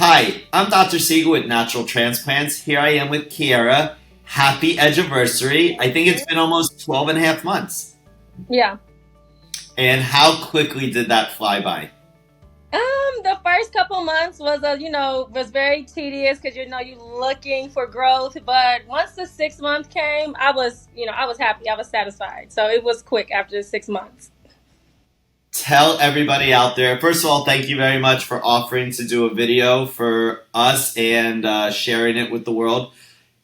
Hi, I'm Dr. Siegel with Natural Transplants. Here I am with Kierra. Happy Edgiversary. I think it's been almost 12 and a half months. Yeah. And how quickly did that fly by? The first couple months was was very tedious because you looking for growth. But once the 6 month came, I was happy. I was satisfied. So it was quick after the 6 months. Tell everybody out there, first of all, thank you very much for offering to do a video for us and sharing it with the world.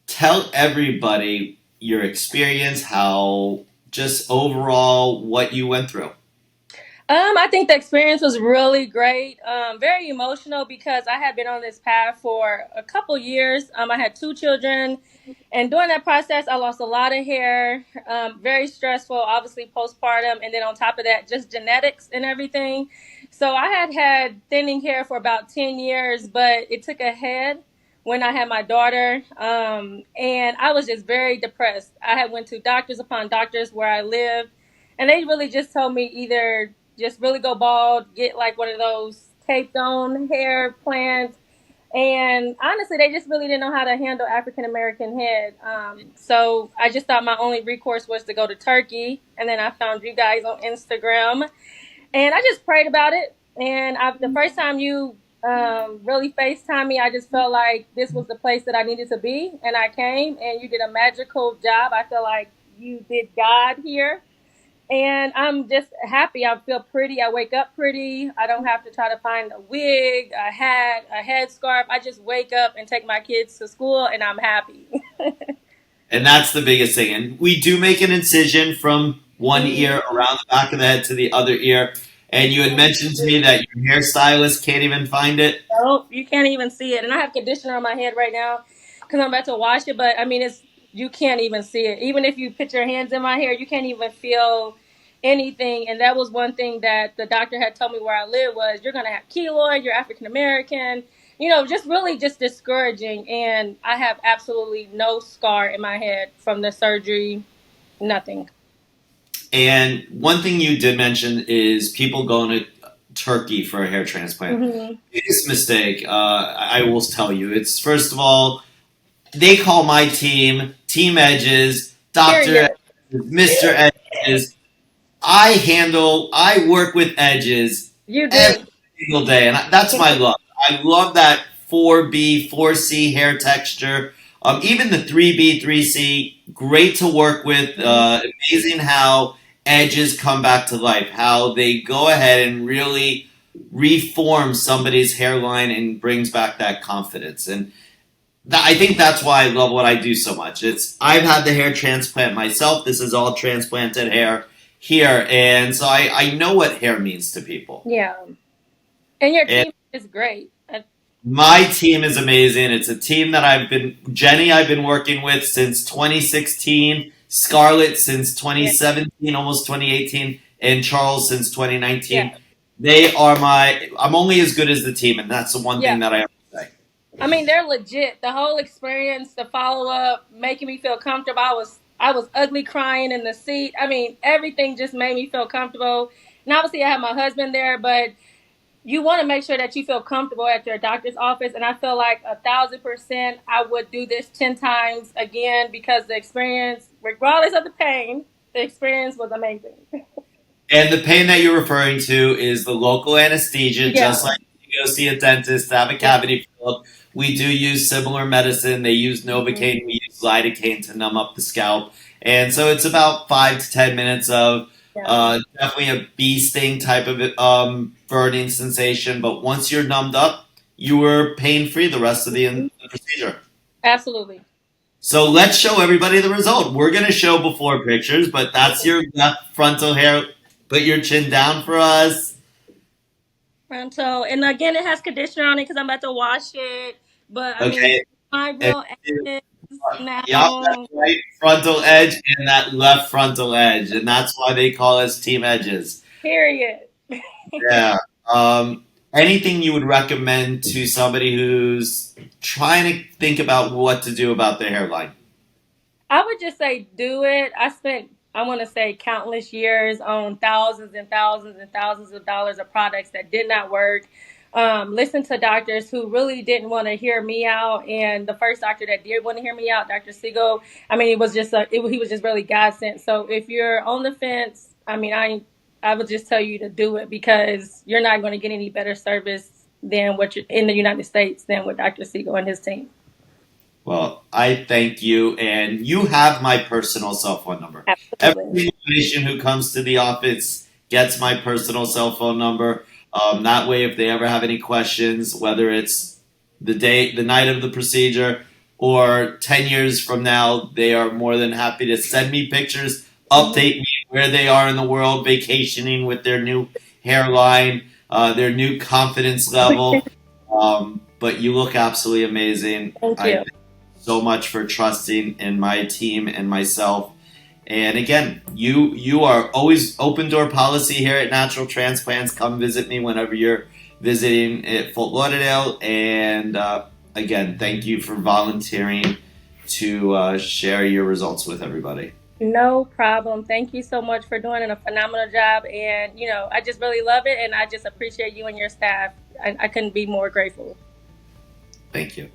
Tell everybody your experience, how just overall what you went through. I think the experience was really great. Very emotional because I had been on this path for a couple years. I had two children, and during that process, I lost a lot of hair. Very stressful, obviously postpartum, and then on top of that, just genetics and everything. So I had thinning hair for about 10 years, but it took a head when I had my daughter, and I was just very depressed. I had went to doctors upon doctors where I lived, and they really just told me either just really go bald, get like one of those taped on hair plants. And honestly, they just really didn't know how to handle African American head. So I just thought my only recourse was to go to Turkey. And then I found you guys on Instagram. And I just prayed about it. And the first time you really FaceTime me, I just felt like this was the place that I needed to be. And I came and you did a magical job. I feel like you did God here, and I'm just happy. I feel pretty. I wake up pretty. I don't have to try to find a wig, a hat, a headscarf. I just wake up and take my kids to school, and I'm happy. And that's the biggest thing. And we do make an incision from one ear around the back of the head to the other ear. And you had mentioned to me that your hairstylist can't even find it. Nope, you can't even see it. And I have conditioner on my head right now because I'm about to wash it. But I mean, it's you can't even see it. Even if you put your hands in my hair, you can't even feel anything. And that was one thing that the doctor had told me where I live was you're gonna have keloid. You're African American. Just really just discouraging. And I have absolutely no scar in my head from the surgery. Nothing. And one thing you did mention is people going to Turkey for a hair transplant. Hmm. Biggest mistake, I will tell you. It's first of all, they call my team Team Edges, Doctor Period. Edges, Mister Edges. I work with Edges You every do. single day, and that's my love. I love that 4B, 4C hair texture. Even the 3B, 3C, great to work with. Amazing how edges come back to life, how they go ahead and really reform somebody's hairline and brings back that confidence. And I think that's why I love what I do so much. I've had the hair transplant myself. This is all transplanted hair here, and so I know what hair means to people. Yeah. And your And team is great. my team is amazing. It's a team that I've been working with since 2016, Scarlett since Yeah. 2017, almost 2018, and Charles since Yeah. 2019. I'm only as good as the team, and that's the one Yeah. thing that I have to say. I mean, they're legit. The whole experience, the follow up, making me feel comfortable. I was ugly crying in the seat. I mean, everything just made me feel comfortable. And obviously, I have my husband there, but you want to make sure that you feel comfortable at your doctor's office. And I feel like 1,000% I would do this 10 times again because the experience, regardless of the pain, the experience was amazing. And the pain that you're referring to is the local anesthesia, just Yeah. like you go see a dentist to have a Yeah. cavity filled. We do use similar medicine. They use Hmm. Novocaine, we use lidocaine to numb up the scalp. And so it's about 5 to 10 minutes of Yeah. definitely a bee sting type of burning sensation. But once you're numbed up, you were pain free the rest of Hmm. the procedure. Absolutely. So let's show everybody the result. We're going to show before pictures, but that's your left frontal hair. Put your chin down for us. Pronto. And again, it has conditioner on it because I'm about to wash it. But I mean, Okay. my And, real edges yep, that's now. right frontal edge and that left frontal edge. And that's why they call us team edges. Period. Yeah. Anything you would recommend to somebody who's trying to think about what to do about their hairline? I would just say do it. I spent, I want to say, countless years on thousands and thousands and thousands of dollars of products that did not work. listened to doctors who really didn't want to hear me out, and the first doctor that did want to hear me out, Dr. Siegel, I mean, it was just he was just really God sent. So if you're on the fence, I mean, I would just tell you to do it, because you're not going to get any better service than what you're in the United States than with Dr. Siegel and his team. Well, I thank you, and you have my personal cell phone number. Every Absolutely. single patient who comes to the office gets my personal cell phone number. That way, if they ever have any questions, whether it's the night of the procedure, or 10 years from now, they are more than happy to send me pictures, Mhm. update me where they are in the world, vacationing with their new hairline, their new confidence level. But you look absolutely amazing. Thank I you. thank you so much for trusting in my team and myself. And again, you are always open door policy here at Natural Transplants. Come visit me whenever you're visiting at Fort Lauderdale. And again, thank you for volunteering to share your results with everybody. No problem. Thank you so much for doing a phenomenal job. And, I just really love it. And I just appreciate you and your staff. I couldn't be more grateful. Thank you.